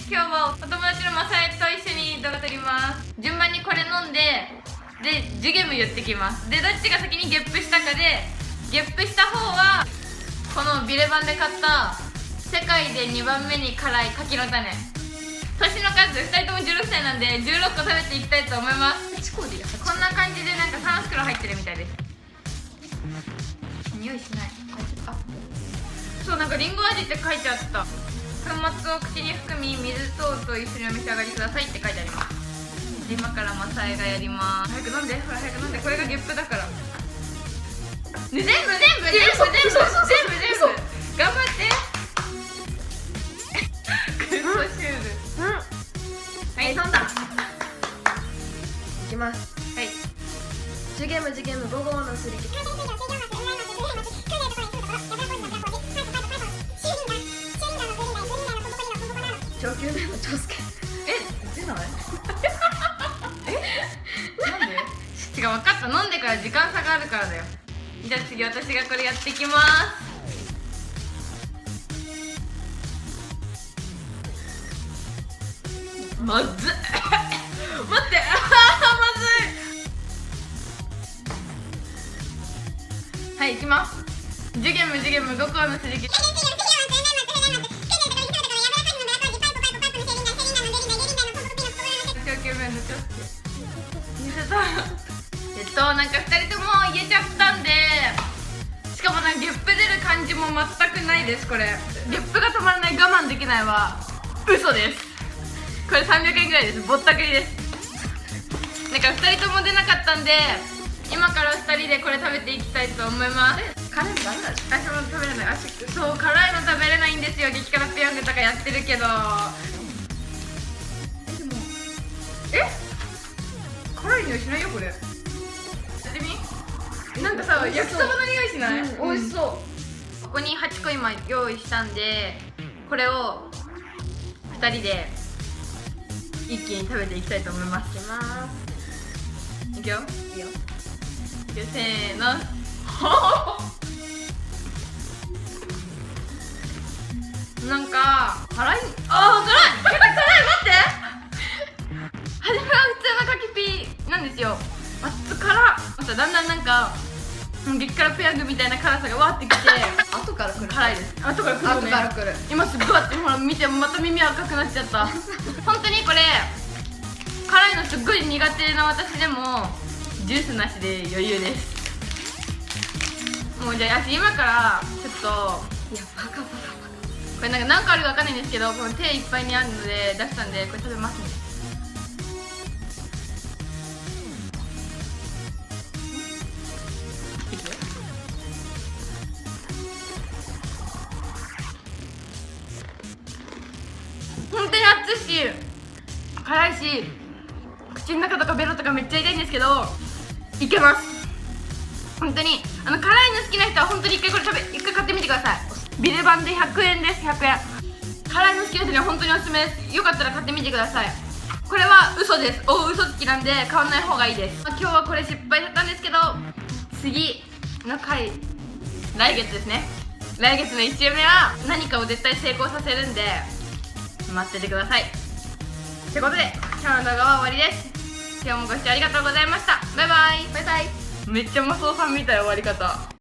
今日はお友達のマサエと一緒に動画撮ります。順番にこれ飲んで、ジュゲム言ってきます。で、どっちが先にゲップしたかで、ゲップした方はこのビレバンで買った世界で2番目に辛い柿の種。年の数2人とも16歳なんで16個食べていきたいと思います。こんな感じでなんか3袋入ってるみたいです。匂いしない。そう、なんかリンゴ味って書いてあった。粉末を口に含み水等と一緒にお召し上がりくださいって書いてあります。今からマサエがやります。早く飲んで、ほら早く飲んで。これがゲップだから。ね、全部頑張って。クソシュール。はい、飲んだ。いきます。はい。ジュゲム5号のすり切り。上級麺の長介。出ないなんで違う、分かった。飲んでから時間差があるからだよ。じゃあ次私がこれやっていきます。まずっ待って、まずい。はい、いきます。ジュゲム5個のすり切り。なんか2人とも言えちゃったんで、しかもなんかゲップ出る感じも全くないです。これゲップが止まらない、我慢できないは嘘です。これ300円ぐらいです。ぼったくりです。なんか2人とも出なかったんで、今から2人でこれ食べていきたいと思います。辛いのダメだし。私も食べれない。そう、辛いの食べれないんですよ。激辛ペヤングとかやってるけど。辛い匂いしないよこれ。なんかさ、焼きそばの匂いしない？美味しそう。ここに8個今用意したんで、これを2人で一気に食べていきたいと思います。いくよ。いいよ。せーの。なんか辛い。辛い。待って。初めは普通の柿ピーなんですよ。辛っ。だんだんなんか激辛ペヤングみたいな辛さがわーってきて後から来る。辛いです。後から来るね。今すっごいあって、ほら見て、また耳赤くなっちゃった。本当にこれ辛いのすっごい苦手な私でもジュースなしで余裕です。もうじゃあ今からちょっと、いやバカこれなんか何個あるか分かんないんですけど、この手いっぱいにあるので出したんで、これ食べますね。本当に熱いし辛いし、口の中とかベロとかめっちゃ痛いんですけどいけます。本当に辛いの好きな人は本当に一回買ってみてください。ビレバンで100円です。100円。辛いの好きな人には本当におすすめです。よかったら買ってみてください。これは嘘です。嘘つきなんで買わない方がいいです。今日はこれ失敗だったんですけど、次の回、来月ですね。来月の1週目は何かを絶対成功させるんで待っててください。ってことで今日の動画は終わりです。今日もご視聴ありがとうございました。バイバイ。バイバイ。めっちゃマスオさんみたい終わり方。